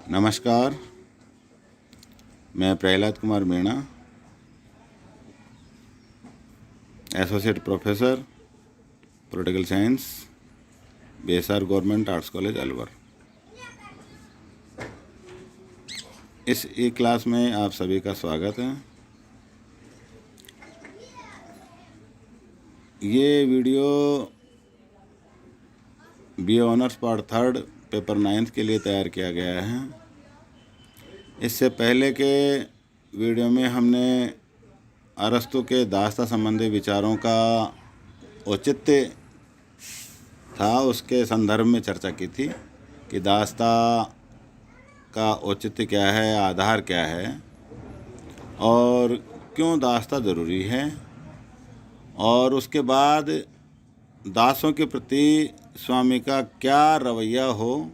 नमस्कार, मैं Prahlad Kumar Meena, associate professor political science, BSR government arts college Alwar. इस ई क्लास में आप सभी का स्वागत है। ये video B honours part 3 paper 9 के लिए तैयार किया गया है। इससे पहले के वीडियो में हमने अरस्तु के दास्ता संबंधी विचारों का औचित्य था, उसके संदर्भ में चर्चा की थी कि दास्ता का औचित्य क्या है, आधार क्या है और क्यों दास्ता ज़रूरी है, और उसके बाद दासों के प्रति स्वामी का क्या रवैया हो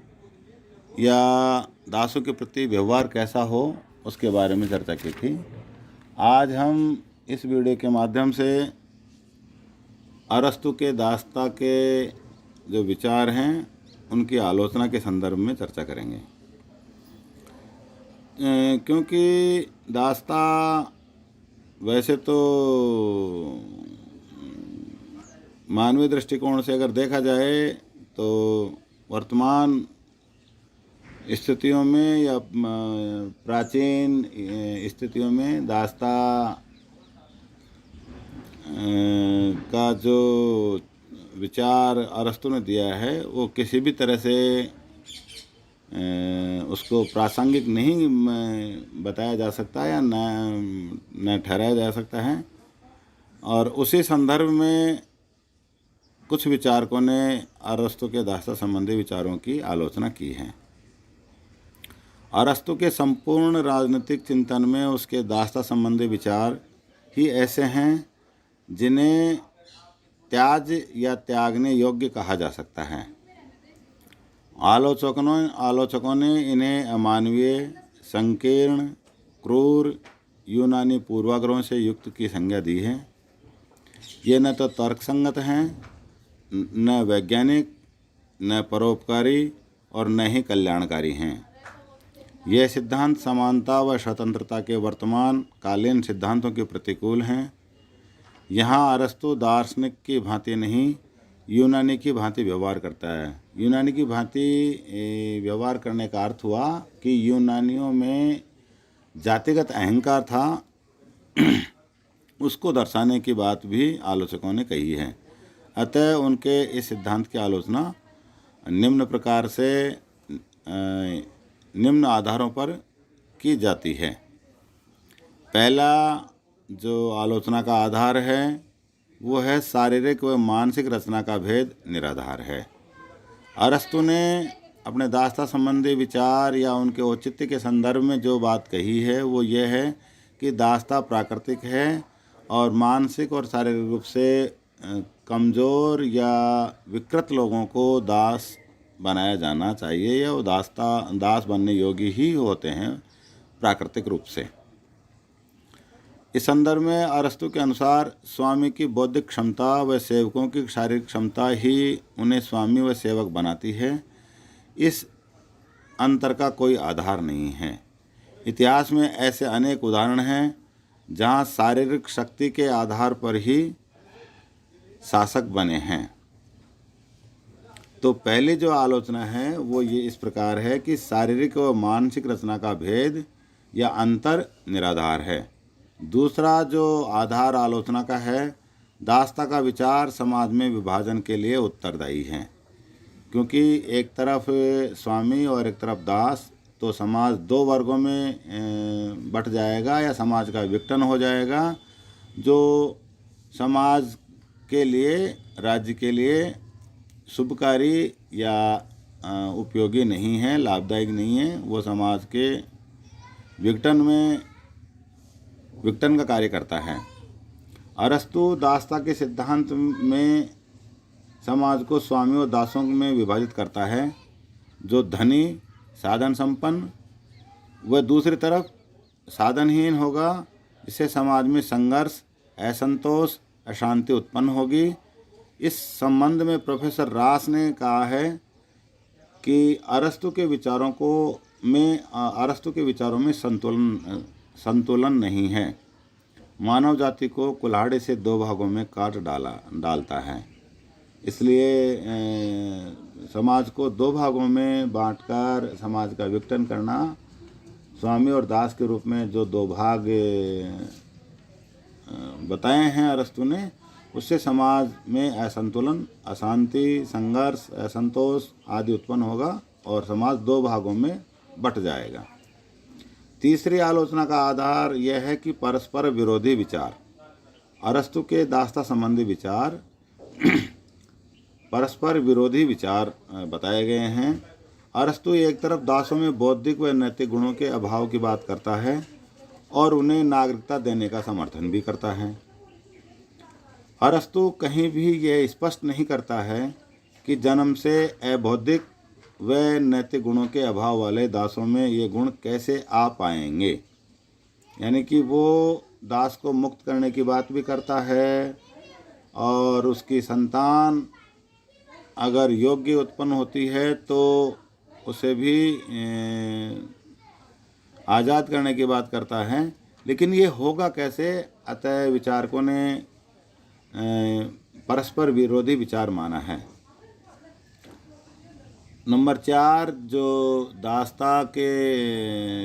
या दासों के प्रति व्यवहार कैसा हो, उसके बारे में चर्चा की थी। आज हम इस वीडियो के माध्यम से अरस्तु के दास्ता के जो विचार हैं उनकी आलोचना के संदर्भ में चर्चा करेंगे। क्योंकि दास्ता वैसे तो मानवीय दृष्टिकोण से अगर देखा जाए तो वर्तमान स्थितियों में या प्राचीन स्थितियों में दास्ता का जो विचार अरस्तु ने दिया है वो किसी भी तरह से उसको प्रासंगिक नहीं बताया जा सकता या न ठहराया जा सकता है। और उसी संदर्भ में कुछ विचारकों ने अरस्तु के दास्ता संबंधी विचारों की आलोचना की है। अरस्तु के संपूर्ण राजनीतिक चिंतन में उसके दास्ता संबंधी विचार ही ऐसे हैं जिन्हें त्याज या त्यागने योग्य कहा जा सकता है। आलोचकों ने इन्हें अमानवीय, संकीर्ण, क्रूर, यूनानी पूर्वाग्रहों से युक्त की संज्ञा दी है। ये न तो तर्कसंगत हैं, न वैज्ञानिक, न परोपकारी और न ही कल्याणकारी हैं। यह सिद्धांत समानता व स्वतंत्रता के वर्तमान कालीन सिद्धांतों के प्रतिकूल हैं। यहाँ अरस्तु दार्शनिक की भांति नहीं, यूनानी की भांति व्यवहार करता है। यूनानी की भांति व्यवहार करने का अर्थ हुआ कि यूनानियों में जातिगत अहंकार था, उसको दर्शाने की बात भी आलोचकों ने कही है। अतः उनके इस सिद्धांत की आलोचना निम्न प्रकार से निम्न आधारों पर की जाती है। पहला जो आलोचना का आधार है वो है शारीरिक व मानसिक रचना का भेद निराधार है। अरस्तु ने अपने दास्ता संबंधी विचार या उनके औचित्य के संदर्भ में जो बात कही है वो ये है कि दास्ता प्राकृतिक है और मानसिक और शारीरिक रूप से कमज़ोर या विकृत लोगों को दास बनाया जाना चाहिए या वो दास बनने योग्य ही होते हैं प्राकृतिक रूप से। इस संदर्भ में अरस्तु के अनुसार स्वामी की बौद्धिक क्षमता व सेवकों की शारीरिक क्षमता ही उन्हें स्वामी व सेवक बनाती है। इस अंतर का कोई आधार नहीं है। इतिहास में ऐसे अनेक उदाहरण हैं जहाँ शारीरिक शक्ति के आधार पर ही शासक बने हैं। तो पहली जो आलोचना है वो ये इस प्रकार है कि शारीरिक व मानसिक रचना का भेद या अंतर निराधार है। दूसरा जो आधार आलोचना का है, दास्ता का विचार समाज में विभाजन के लिए उत्तरदायी है। क्योंकि एक तरफ स्वामी और एक तरफ दास, तो समाज दो वर्गों में बट जाएगा या समाज का विघटन हो जाएगा, जो समाज के लिए, राज्य के लिए शुभकारी या उपयोगी नहीं है, लाभदायक नहीं है। वो समाज के विघटन का कार्य करता है। अरस्तु दास्ता के सिद्धांत में समाज को स्वामी और दासों में विभाजित करता है। जो धनी, साधन संपन्न, वह दूसरी तरफ साधनहीन होगा, जिससे समाज में संघर्ष, असंतोष, अशांति उत्पन्न होगी। इस संबंध में प्रोफेसर रास ने कहा है कि अरस्तु के विचारों को में अरस्तु के विचारों में संतुलन नहीं है। मानव जाति को कुल्हाड़ी से दो भागों में काट डालता है। इसलिए समाज को दो भागों में बांटकर समाज का विघटन करना, स्वामी और दास के रूप में जो दो भाग बताए हैं अरस्तु ने, उससे समाज में असंतुलन, अशांति, संघर्ष, असंतोष आदि उत्पन्न होगा और समाज दो भागों में बट जाएगा। तीसरी आलोचना का आधार यह है कि परस्पर विरोधी विचार। अरस्तु के दास्ता संबंधी विचार परस्पर विरोधी विचार बताए गए हैं। अरस्तु एक तरफ दासों में बौद्धिक व नैतिक गुणों के अभाव की बात करता है और उन्हें नागरिकता देने का समर्थन भी करता है। अरस्तु कहीं भी यह स्पष्ट नहीं करता है कि जन्म से अबौद्धिक व नैतिक गुणों के अभाव वाले दासों में ये गुण कैसे आ पाएंगे। यानी कि वो दास को मुक्त करने की बात भी करता है और उसकी संतान अगर योग्य उत्पन्न होती है तो उसे भी आज़ाद करने की बात करता है। लेकिन ये होगा कैसे? अतः विचारकों ने परस्पर विरोधी विचार माना है। नंबर 4 जो दास्ता के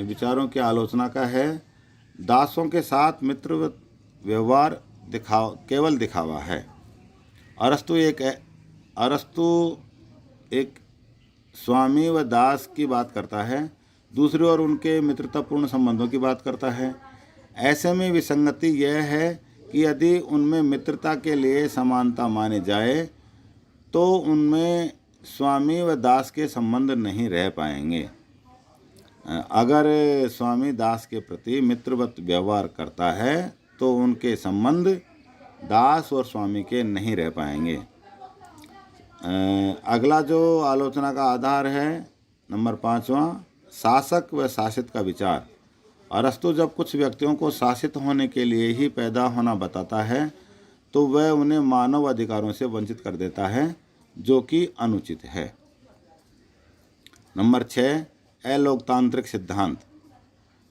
विचारों की आलोचना का है, दासों के साथ मित्रवत व्यवहार केवल दिखावा है। अरस्तु एक स्वामी व दास की बात करता है, दूसरी ओर उनके मित्रतापूर्ण संबंधों की बात करता है। ऐसे में विसंगति यह है कि यदि उनमें मित्रता के लिए समानता माने जाए तो उनमें स्वामी व दास के संबंध नहीं रह पाएंगे। अगर स्वामी दास के प्रति मित्रवत व्यवहार करता है तो उनके संबंध दास और स्वामी के नहीं रह पाएंगे। अगला जो आलोचना का आधार है, नंबर 5वां, शासक व शासित का विचार। अरस्तु जब कुछ व्यक्तियों को शासित होने के लिए ही पैदा होना बताता है तो वह उन्हें मानव अधिकारों से वंचित कर देता है, जो कि अनुचित है। नंबर 6, अलोकतांत्रिक सिद्धांत।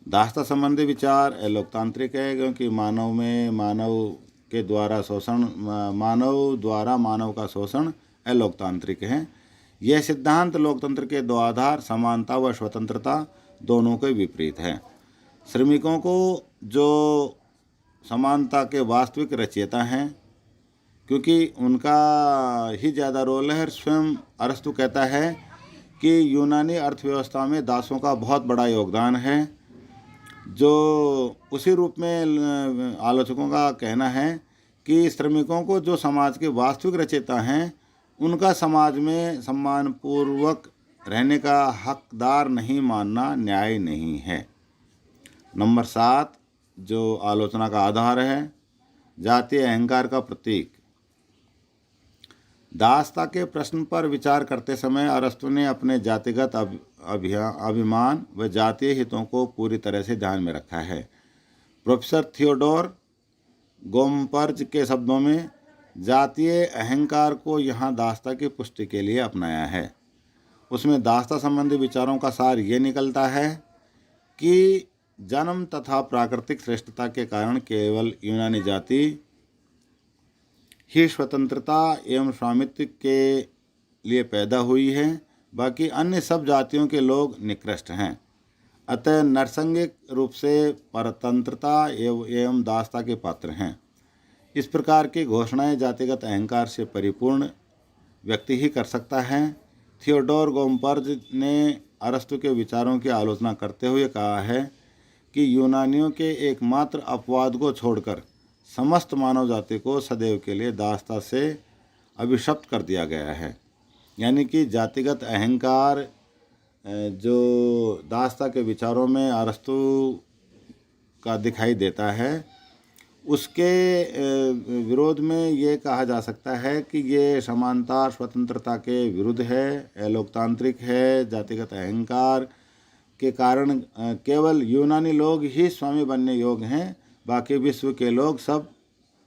दास्ता संबंधी विचार अलोकतांत्रिक है क्योंकि मानव द्वारा मानव का शोषण अलोकतांत्रिक है। यह सिद्धांत लोकतंत्र के दो आधार, समानता व स्वतंत्रता, दोनों के विपरीत है। श्रमिकों को जो समानता के वास्तविक रचयिता हैं, क्योंकि उनका ही ज़्यादा रोल है। स्वयं अरस्तु कहता है कि यूनानी अर्थव्यवस्था में दासों का बहुत बड़ा योगदान है। जो उसी रूप में आलोचकों का कहना है कि श्रमिकों को जो समाज के वास्तविक रचयिता हैं, उनका समाज में सम्मानपूर्वक रहने का हकदार नहीं मानना न्याय नहीं है। नंबर 7 जो आलोचना का आधार है, जातीय अहंकार का प्रतीक। दासता के प्रश्न पर विचार करते समय अरस्तु ने अपने जातिगत अभिमान व जातीय हितों को पूरी तरह से ध्यान में रखा है। प्रोफेसर थियोडोर गोम्पर्ज के शब्दों में जातीय अहंकार को यहाँ दास्ता की पुष्टि के लिए अपनाया है। उसमें दास्ता संबंधी विचारों का सार ये निकलता है कि जन्म तथा प्राकृतिक श्रेष्ठता के कारण केवल यूनानी जाति ही स्वतंत्रता एवं स्वामित्व के लिए पैदा हुई है, बाकी अन्य सब जातियों के लोग निकृष्ट हैं। अतः नरसंगिक रूप से परतंत्रता एवं दास्ता के पात्र हैं। इस प्रकार की घोषणाएं जातिगत अहंकार से परिपूर्ण व्यक्ति ही कर सकता है। थियोडोर गोम्पर्ज ने अरस्तु के विचारों की आलोचना करते हुए कहा है कि यूनानियों के एकमात्र अपवाद को छोड़कर समस्त मानव जाति को सदैव के लिए दास्ता से अभिशप्त कर दिया गया है। यानी कि जातिगत अहंकार जो दास्ता के विचारों में अरस्तु का दिखाई देता है, उसके विरोध में ये कहा जा सकता है कि ये समानता स्वतंत्रता के विरुद्ध है, अलोकतांत्रिक है। जातिगत अहंकार के कारण केवल यूनानी लोग ही स्वामी बनने योग्य हैं, बाकी विश्व के लोग सब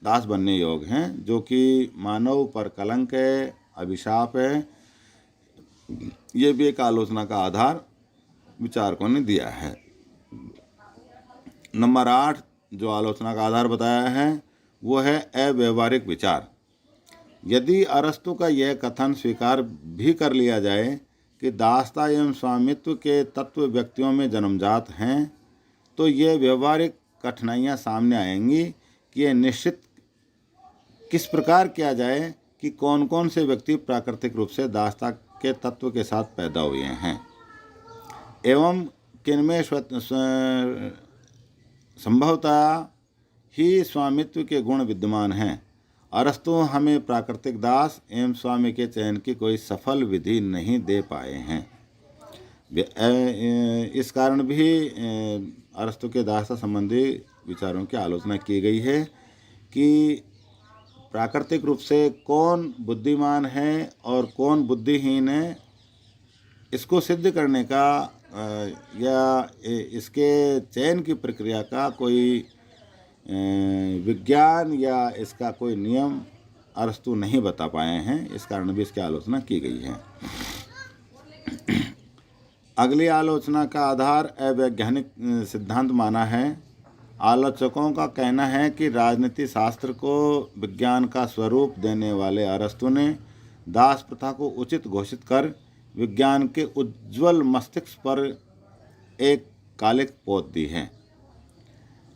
दास बनने योग्य हैं, जो कि मानव पर कलंक है, अभिशाप है। ये भी एक आलोचना का आधार विचारकों ने दिया है। नंबर 8 जो आलोचना का आधार बताया है वो है अव्यवहारिक विचार। यदि अरस्तु का यह कथन स्वीकार भी कर लिया जाए कि दासता एवं स्वामित्व के तत्व व्यक्तियों में जन्मजात हैं, तो ये व्यवहारिक कठिनाइयाँ सामने आएंगी कि यह निश्चित किस प्रकार किया जाए कि कौन कौन से व्यक्ति प्राकृतिक रूप से दासता के तत्व के साथ पैदा हुए हैं एवं किनमें संभवतः ही स्वामित्व के गुण विद्यमान हैं। अरस्तु हमें प्राकृतिक दास एवं स्वामी के चयन की कोई सफल विधि नहीं दे पाए हैं। इस कारण भी अरस्तु के दासता संबंधी विचारों की आलोचना की गई है कि प्राकृतिक रूप से कौन बुद्धिमान है और कौन बुद्धिहीन है, इसको सिद्ध करने का या इसके चयन की प्रक्रिया का कोई विज्ञान या इसका कोई नियम अरस्तु नहीं बता पाए हैं। इस कारण भी इसकी आलोचना की गई है। अगली आलोचना का आधार अवैज्ञानिक सिद्धांत माना है। आलोचकों का कहना है कि राजनीति शास्त्र को विज्ञान का स्वरूप देने वाले अरस्तु ने दास प्रथा को उचित घोषित कर विज्ञान के उज्ज्वल मस्तिष्क पर एक कालिक पोत दी है।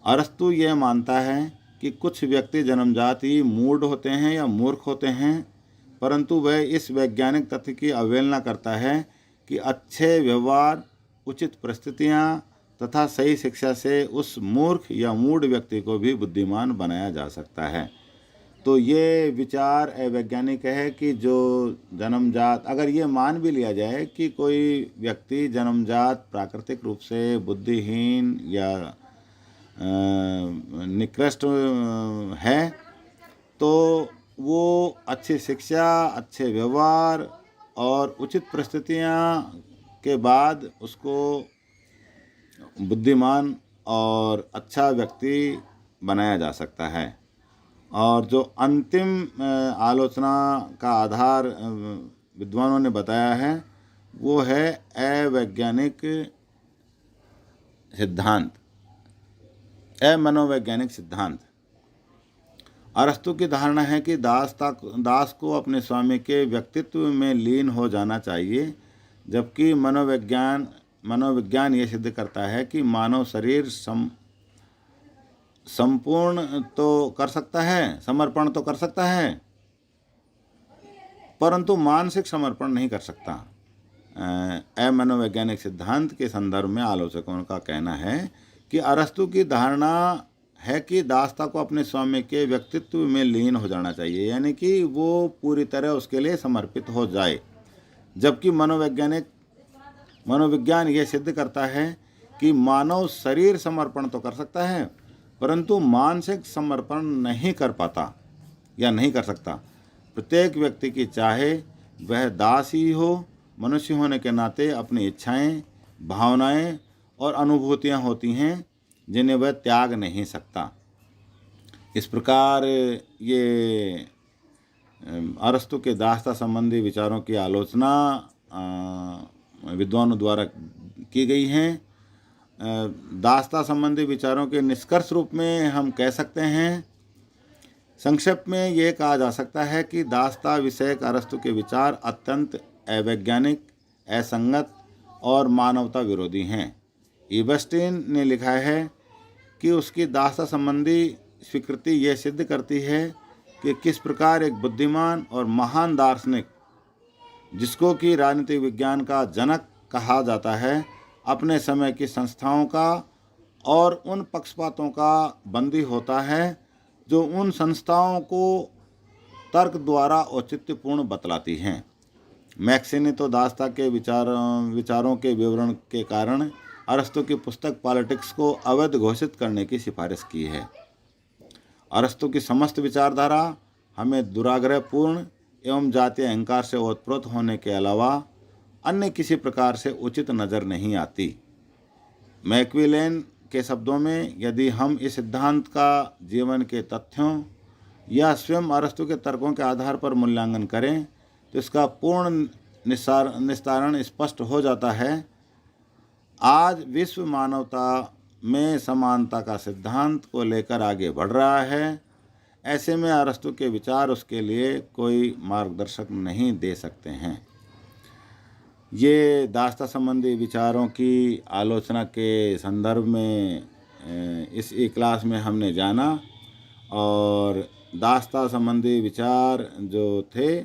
अरस्तु यह मानता है कि कुछ व्यक्ति जन्मजात ही मूढ़ होते हैं या मूर्ख होते हैं, परंतु वह इस वैज्ञानिक तथ्य की अवहेलना करता है कि अच्छे व्यवहार, उचित परिस्थितियाँ तथा सही शिक्षा से उस मूर्ख या मूढ़ व्यक्ति को भी बुद्धिमान बनाया जा सकता है। तो ये विचार अवैज्ञानिक है कि जो जन्मजात, अगर ये मान भी लिया जाए कि कोई व्यक्ति जन्मजात प्राकृतिक रूप से बुद्धिहीन या निकृष्ट है, तो वो अच्छी शिक्षा, अच्छे व्यवहार और उचित परिस्थितियाँ के बाद उसको बुद्धिमान और अच्छा व्यक्ति बनाया जा सकता है। और जो अंतिम आलोचना का आधार विद्वानों ने बताया है वो है अवैज्ञानिक सिद्धांत, अमनोवैज्ञानिक सिद्धांत। अरस्तु की धारणा है कि दास को अपने स्वामी के व्यक्तित्व में लीन हो जाना चाहिए, जबकि मनोविज्ञान ये सिद्ध करता है कि मानव शरीर संपूर्ण तो कर सकता है, समर्पण तो कर सकता है, परंतु मानसिक समर्पण नहीं कर सकता। अमनोवैज्ञानिक सिद्धांत के संदर्भ में आलोचकों का कहना है कि अरस्तु की धारणा है कि दासता को अपने स्वामी के व्यक्तित्व में लीन हो जाना चाहिए, यानी कि वो पूरी तरह उसके लिए समर्पित हो जाए, जबकि मनोविज्ञान यह सिद्ध करता है कि मानव शरीर समर्पण तो कर सकता है, परंतु मानसिक समर्पण नहीं कर पाता या नहीं कर सकता। प्रत्येक व्यक्ति की चाहे वह दास ही हो, मनुष्य होने के नाते अपनी इच्छाएं, भावनाएं और अनुभूतियां होती हैं जिन्हें वह त्याग नहीं सकता। इस प्रकार ये अरस्तु के दासता संबंधी विचारों की आलोचना विद्वानों द्वारा की गई हैं। दासता संबंधी विचारों के निष्कर्ष रूप में हम कह सकते हैं, संक्षेप में ये कहा जा सकता है कि दासता विषयक अरस्तु के विचार अत्यंत अवैज्ञानिक, असंगत और मानवता विरोधी हैं। ईबस्टीन ने लिखा है कि उसकी दासता संबंधी स्वीकृति यह सिद्ध करती है कि किस प्रकार एक बुद्धिमान और महान दार्शनिक, जिसको कि राजनीतिक विज्ञान का जनक कहा जाता है, अपने समय की संस्थाओं का और उन पक्षपातों का बंदी होता है जो उन संस्थाओं को तर्क द्वारा औचित्यपूर्ण बतलाती हैं। मैक्सी ने तो दासता के विचारों के विवरण के कारण अरस्तु की पुस्तक पॉलिटिक्स को अवैध घोषित करने की सिफारिश की है। अरस्तु की समस्त विचारधारा हमें दुराग्रहपूर्ण एवं जातीय अहंकार से ओतप्रोत होने के अलावा अन्य किसी प्रकार से उचित नज़र नहीं आती। मैक्विलेन के शब्दों में, यदि हम इस सिद्धांत का जीवन के तथ्यों या स्वयं अरस्तु के तर्कों के आधार पर मूल्यांकन करें तो इसका पूर्ण निस्तारण स्पष्ट हो जाता है। आज विश्व मानवता में समानता का सिद्धांत को लेकर आगे बढ़ रहा है। ऐसे में अरस्तु के विचार उसके लिए कोई मार्गदर्शक नहीं दे सकते हैं। ये दास्ता संबंधी विचारों की आलोचना के संदर्भ में इस ई क्लास में हमने जाना, और दास्ता संबंधी विचार जो थे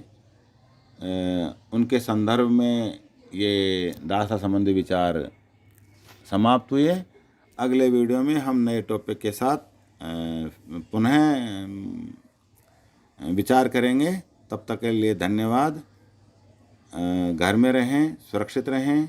उनके संदर्भ में ये दास्ता संबंधी विचार समाप्त हुए। अगले वीडियो में हम नए टॉपिक के साथ पुनः विचार करेंगे। तब तक के लिए धन्यवाद। घर में रहें, सुरक्षित रहें।